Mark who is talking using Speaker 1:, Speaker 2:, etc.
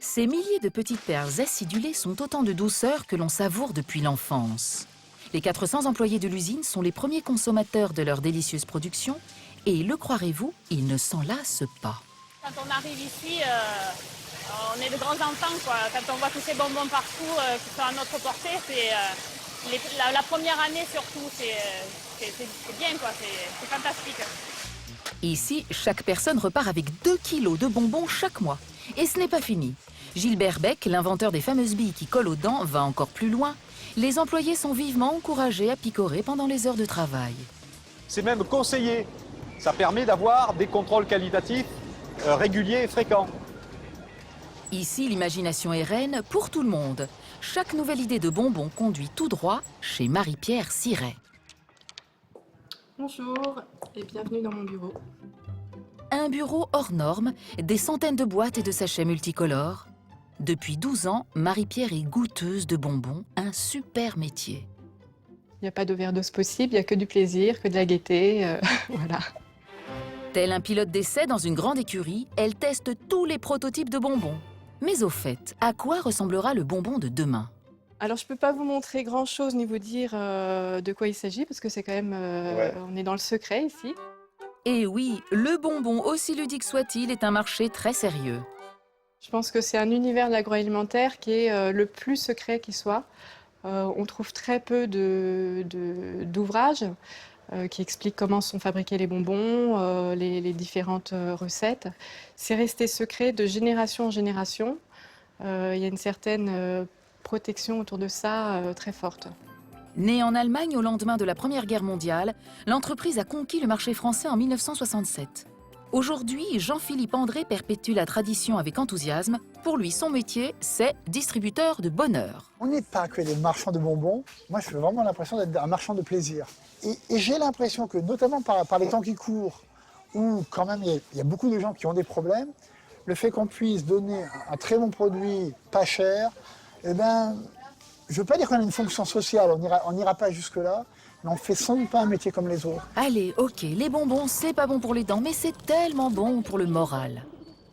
Speaker 1: Ces milliers de petites perles acidulées sont autant de douceur que l'on savoure depuis l'enfance. Les 400 employés de l'usine sont les premiers consommateurs de leur délicieuse production et, le croirez-vous, ils ne s'en lassent pas.
Speaker 2: Quand on arrive ici, on est de grands enfants, quoi. Quand on voit tous ces bonbons partout qui sont à notre portée, la première année surtout, c'est bien, quoi. C'est fantastique.
Speaker 1: Ici, chaque personne repart avec 2 kilos de bonbons chaque mois. Et ce n'est pas fini. Gilbert Beck, l'inventeur des fameuses billes qui collent aux dents, va encore plus loin. Les employés sont vivement encouragés à picorer pendant les heures de travail.
Speaker 3: C'est même conseillé. Ça permet d'avoir des contrôles qualitatifs réguliers et fréquents.
Speaker 1: Ici, l'imagination est reine pour tout le monde. Chaque nouvelle idée de bonbons conduit tout droit chez Marie-Pierre Siret.
Speaker 4: Bonjour et bienvenue dans mon bureau.
Speaker 1: Un bureau hors norme, des centaines de boîtes et de sachets multicolores. Depuis 12 ans, Marie-Pierre est goûteuse de bonbons, un super métier.
Speaker 4: Il n'y a pas d'overdose possible, il n'y a que du plaisir, que de la gaieté, voilà.
Speaker 1: Tel un pilote d'essai dans une grande écurie, elle teste tous les prototypes de bonbons. Mais au fait, à quoi ressemblera le bonbon de demain?
Speaker 4: Alors je ne peux pas vous montrer grand-chose ni vous dire de quoi il s'agit parce que c'est quand même, on est dans le secret ici.
Speaker 1: Et oui, le bonbon, aussi ludique soit-il, est un marché très sérieux.
Speaker 4: Je pense que c'est un univers de l'agroalimentaire qui est le plus secret qui soit. On trouve très peu d'ouvrages qui expliquent comment sont fabriqués les bonbons, les différentes recettes. C'est resté secret de génération en génération. Il y a une certaine protection autour de ça très forte.
Speaker 1: Née en Allemagne au lendemain de la Première Guerre mondiale, l'entreprise a conquis le marché français en 1967. Aujourd'hui, Jean-Philippe André perpétue la tradition avec enthousiasme. Pour lui, son métier, c'est distributeur de bonheur.
Speaker 5: On n'est pas que des marchands de bonbons. Moi, j'ai vraiment l'impression d'être un marchand de plaisir. Et j'ai l'impression que, notamment par les temps qui courent, où quand même il y a beaucoup de gens qui ont des problèmes, le fait qu'on puisse donner un très bon produit, pas cher, eh ben, je ne veux pas dire qu'on a une fonction sociale, on n'ira pas jusque-là, mais on ne fait sans doute pas un métier comme les autres.
Speaker 1: Allez, ok, les bonbons, c'est pas bon pour les dents, mais c'est tellement bon pour le moral.